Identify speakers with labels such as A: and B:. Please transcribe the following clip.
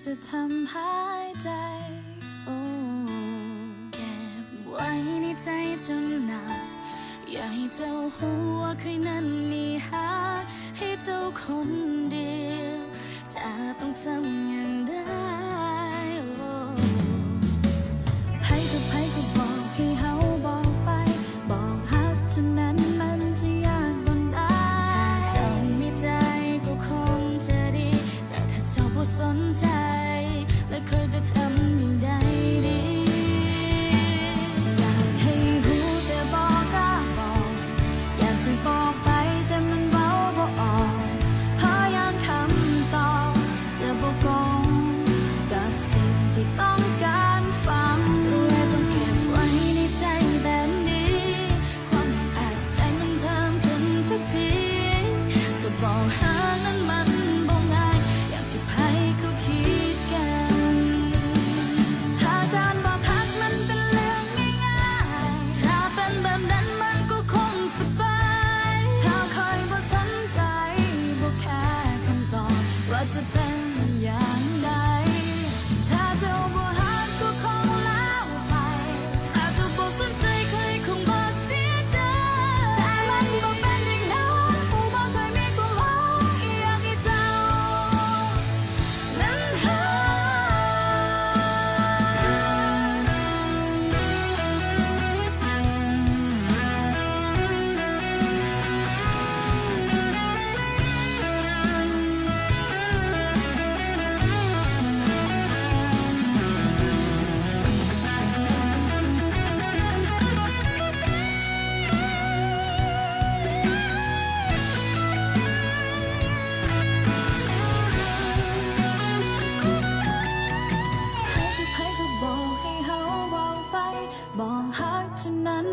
A: จะทำหายใจโอ้เก็บไว้ในใจจนนานอยากให้เจ้าหัวเคยนั้นมีหาให้เจ้าคนเดียวจะต้องทำอย่างไรไผก็บอกให้เฮาบอกไปบอกฮักเท่านั้นมันจะยากบนได้ถ้าเจ้ามีใจก็คงจะดีแต่ถ้าเจ้าบ่สนใจแล้วเคยจะทำอย่างใดดีอยากให้รู้แต่บอกกล้าบอกอยากจะบอกไปแต่มันเว้าบ่ออกพยายามคำตอบจะบ่กงกับสิ่งที่ต้องการฟังและต้องเก็บไว้ในใจแบบนี้ความอัดใจมันเพิ่มขึ้นทุกทีจะบอกหานั้นมันบ่ง่ายอย่างที่ไผเขาคิดกันถ้าการบอกฮักมันเป็นเรื่องง่ายๆถ้าเป็นแบบนั้นมันก็คงสบายถ้าคอยบ่สนใจบ่แค่คำตอบว่าจะเป็นอย่างใดถ้าเจ้าบ่ฮักก็คงแล้วไปถ้าเจ้าบ่สนใจใครคงบ่เสียใจแต่มันบ่เป็นอย่างนั้นผู้บ่เคยมีก็หวังอยากให้เจ้านั้นหาไผก็บอกให้เฮาบอกไปบอกฮักเท่านั้น